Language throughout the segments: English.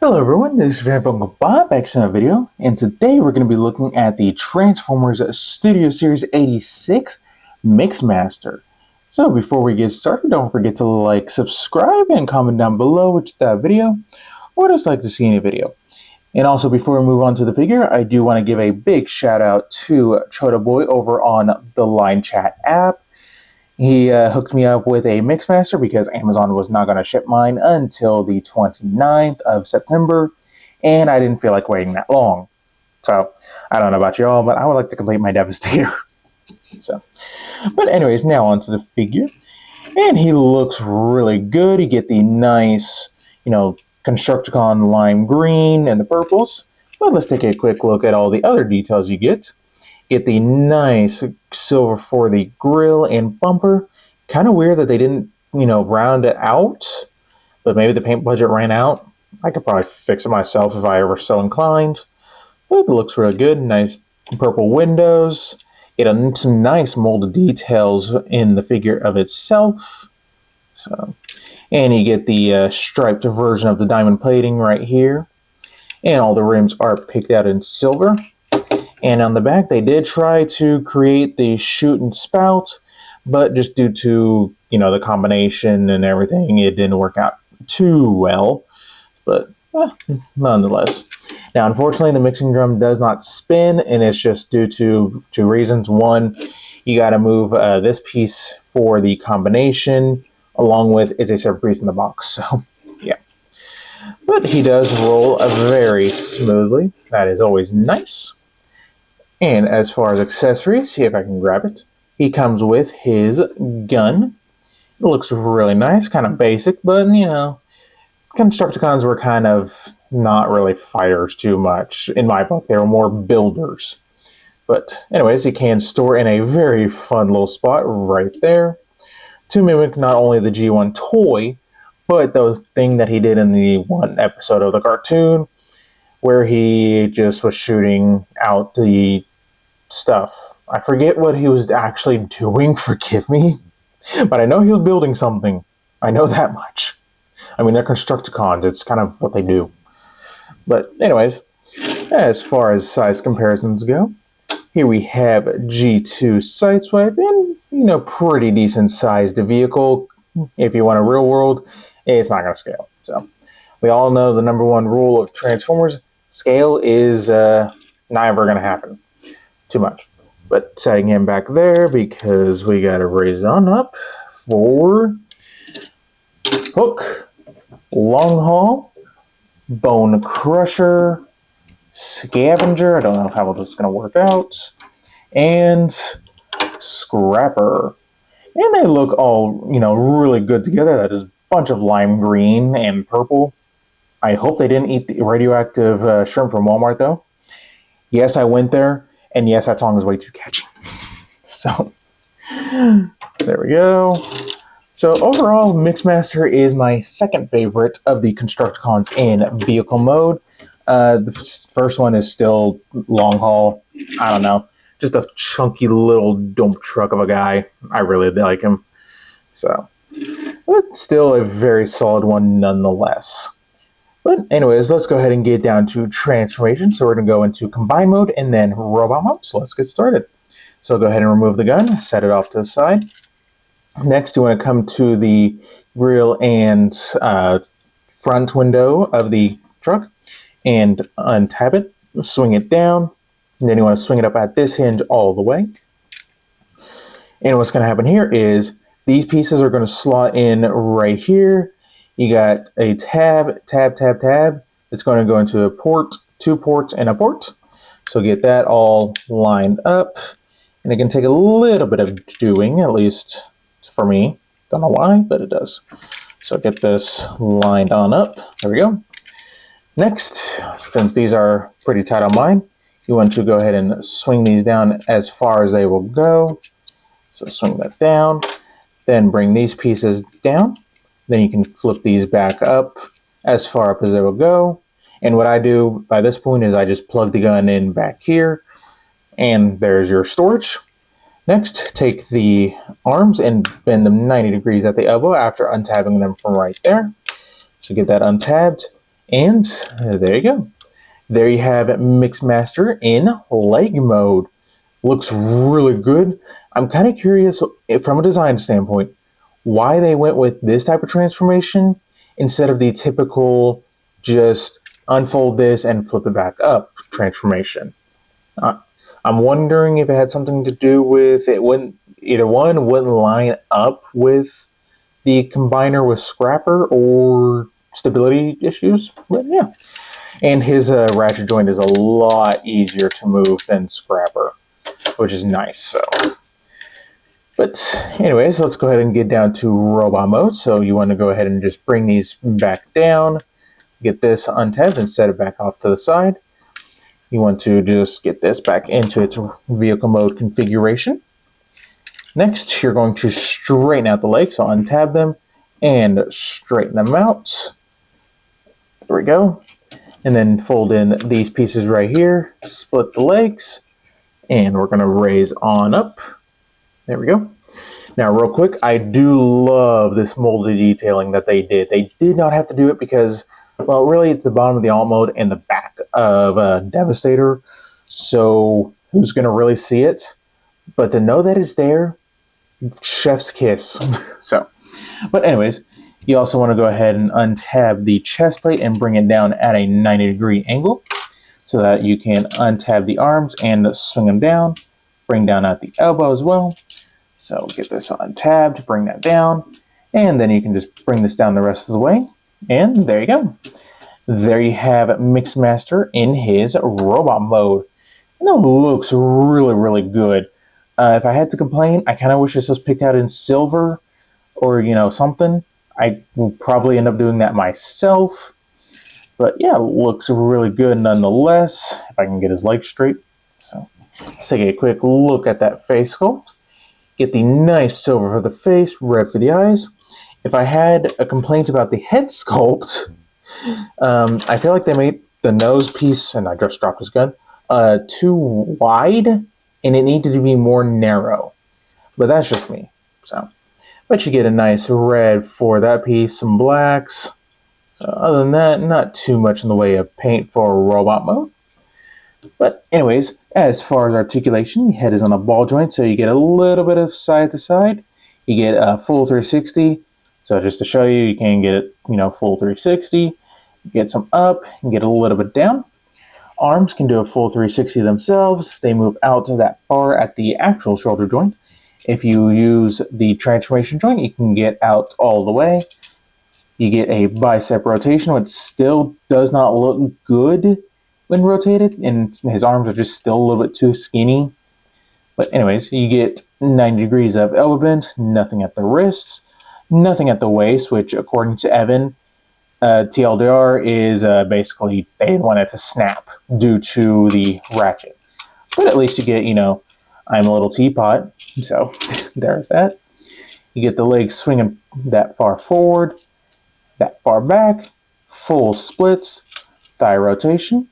Hello everyone, this is Van Funko Bob back to another video, and today we're going to be looking at the Transformers Studio Series 86 Mixmaster. So before we get started, don't forget to like, subscribe, and comment down below which that video, or just like to see any video. And also before we move on to the figure, I do want to give a big shout out to Chota Boy over on the Line Chat app. He hooked me up with a Mixmaster because Amazon was not going to ship mine until the 29th of September, and I didn't feel like waiting that long. So, I don't know about y'all, but I would like to complete my Devastator. But anyways, now onto the figure. And he looks really good. You get the nice, Constructicon lime green and the purples. But let's take a quick look at all the other details you get. Get the nice silver for the grill and bumper. Kind of weird that they didn't, round it out. But maybe the paint budget ran out. I could probably fix it myself if I ever so inclined. But it looks really good. Nice purple windows. Get some nice molded details in the figure of itself. And you get the striped version of the diamond plating right here. And all the rims are picked out in silver. And on the back, they did try to create the chute and spout, but just due to, the combination and everything, it didn't work out too well. But nonetheless. Now, unfortunately, the mixing drum does not spin, and it's just due to two reasons. One, you got to move this piece for the combination, along with it's a separate piece in the box. So, yeah. But he does roll very smoothly. That is always nice. And as far as accessories, see if I can grab it. He comes with his gun. It looks really nice, kind of basic, but, Constructicons were kind of not really fighters too much. In my book, they were more builders. But anyways, he can store in a very fun little spot right there to mimic not only the G1 toy, but the thing that he did in the one episode of the cartoon where he just was shooting out the stuff. I forget what he was actually doing, forgive me, but I know he was building something. I know that much. I mean, they're Constructicons, it's kind of what they do. But anyways, as far as size comparisons go, here we have G2 Sideswipe, and, pretty decent sized vehicle. If you want a real world, it's not going to scale. So, we all know the number one rule of Transformers, scale is not ever going to happen. Too much. But setting him back there because we got to raise on up for Hook, Long Haul, Bone Crusher, Scavenger, I don't know how this is going to work out, and Scrapper. And they look all, really good together. That is a bunch of lime green and purple. I hope they didn't eat the radioactive shrimp from Walmart, though. Yes, I went there. And yes, that song is way too catchy. So, there we go. So, overall, Mixmaster is my second favorite of the Constructicons in vehicle mode. The first one is still Long Haul. I don't know. Just a chunky little dump truck of a guy. I really like him. So, but still a very solid one nonetheless. But anyways, let's go ahead and get down to transformation. So we're going to go into combine mode and then robot mode. So let's get started. So go ahead and remove the gun, set it off to the side. Next, you want to come to the grill and front window of the truck and untap it, swing it down. And then you want to swing it up at this hinge all the way. And what's going to happen here is these pieces are going to slot in right here. You got a tab. It's going to go into a port, two ports, and a port. So get that all lined up. And it can take a little bit of doing, at least for me. Don't know why, but it does. So get this lined on up. There we go. Next, since these are pretty tight on mine, you want to go ahead and swing these down as far as they will go. So swing that down. Then bring these pieces down. Then you can flip these back up as far up as they will go. And what I do by this point is I just plug the gun in back here. And there's your storage. Next, take the arms and bend them 90 degrees at the elbow after untabbing them from right there. So get that untabbed. And there you go. There you have Mixmaster in leg mode. Looks really good. I'm kind of curious from a design standpoint why they went with this type of transformation instead of the typical just unfold this and flip it back up transformation. I'm wondering if it had something to do with it wouldn't either one wouldn't line up with the combiner with Scrapper or stability issues. But yeah. And his ratchet joint is a lot easier to move than Scrapper, which is nice. So, but anyways, let's go ahead and get down to robot mode. So you want to go ahead and just bring these back down, get this untabbed and set it back off to the side. You want to just get this back into its vehicle mode configuration. Next, you're going to straighten out the legs, so untab them and straighten them out. There we go. And then fold in these pieces right here, split the legs, and we're going to raise on up. There we go. Now, real quick, I do love this molded detailing that they did. They did not have to do it because, well, really, it's the bottom of the alt mode and the back of Devastator. So, who's going to really see it? But to know that it's there, chef's kiss. So, but anyways, you also want to go ahead and untab the chest plate and bring it down at a 90-degree angle so that you can untab the arms and swing them down. Bring down at the elbow as well. So get this untabbed, bring that down, and then you can just bring this down the rest of the way. And there you go. There you have Mixmaster in his robot mode. And it looks really, really good. If I had to complain, I kind of wish this was picked out in silver or, something. I will probably end up doing that myself. But yeah, it looks really good nonetheless. If I can get his legs straight. So let's take a quick look at that face sculpt. Get the nice silver for the face, red for the eyes. If I had a complaint about the head sculpt, I feel like they made the nose piece, and I just dropped his gun, too wide, and it needed to be more narrow. But that's just me. So, but you get a nice red for that piece, some blacks. So other than that, not too much in the way of paint for robot mode. But anyways, as far as articulation, the head is on a ball joint, so you get a little bit of side to side. You get a full 360. So just to show you, you can get it, full 360. Get some up and get a little bit down. Arms can do a full 360 themselves. They move out to that far at the actual shoulder joint. If you use the transformation joint, you can get out all the way. You get a bicep rotation, which still does not look good when rotated, and his arms are just still a little bit too skinny. But anyways, you get 90 degrees of elbow bend, nothing at the wrists, nothing at the waist, which according to Evan, TLDR is basically they didn't want it to snap due to the ratchet. But at least you get, I'm a little teapot, so there's that. You get the legs swinging that far forward, that far back, full splits, thigh rotation.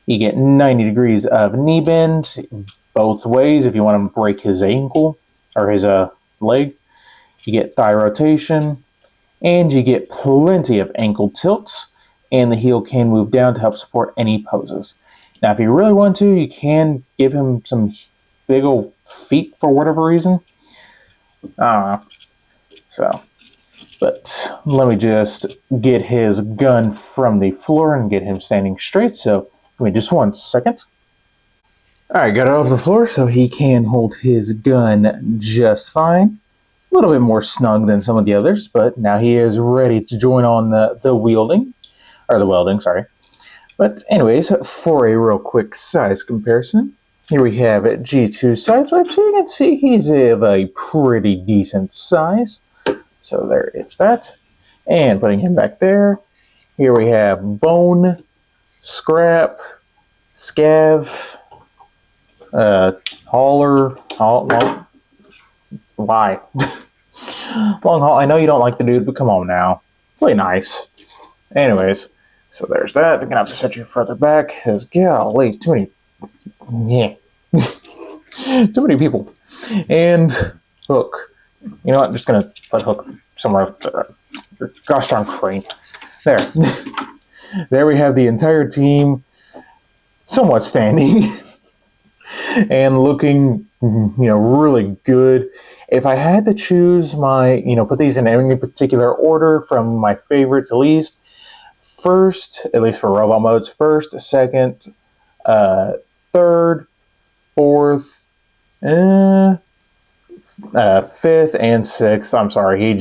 You get 90 degrees of knee bend both ways if you want to break his ankle or his leg. You get thigh rotation, and you get plenty of ankle tilts, and the heel can move down to help support any poses. Now, if you really want to, you can give him some big old feet for whatever reason. I don't know. So, but let me just get his gun from the floor and get him standing straight. So, give me just 1 second. Alright, got it off the floor so he can hold his gun just fine. A little bit more snug than some of the others, but now he is ready to join on the welding. But anyways, for a real quick size comparison, here we have G2 sideswipe, so you can see he's of a pretty decent size. So there is that. And putting him back there, here we have Bone, Scrap, Scav, Hauler, why? Long Haul, I know you don't like the dude, but come on now. Play nice. Anyways, so there's that. They're gonna have to set you further back, because golly, too many too many people. And Hook. You know what? I'm just gonna put Hook somewhere. Gosh darn crane. There. there we have the entire team somewhat standing and looking, really good. If I had to choose put these in any particular order from my favorite to least, first, at least for robot modes, first, second, third, fourth, fifth, and sixth. I'm sorry,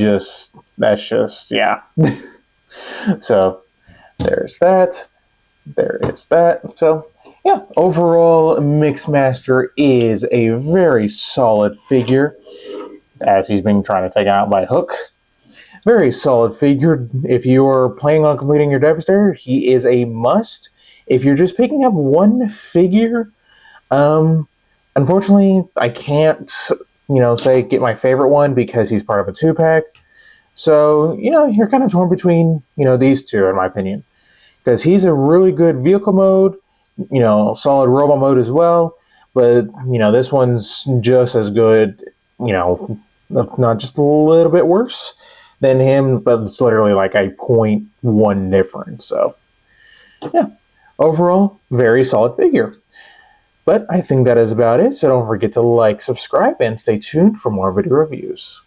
yeah. So there's that. There is that. So yeah, overall, Mixmaster is a very solid figure, as he's been trying to take out by Hook. Very solid figure. If you're planning on completing your Devastator, he is a must. If you're just picking up one figure, unfortunately, I can't, say get my favorite one because he's part of a 2-pack. So, you're kind of torn between, these two, in my opinion. Because he's a really good vehicle mode, solid robot mode as well. But, this one's just as good, if not just a little bit worse than him, but it's literally like a 0.1 difference. So, yeah, overall, very solid figure. But I think that is about it, so don't forget to like, subscribe, and stay tuned for more video reviews.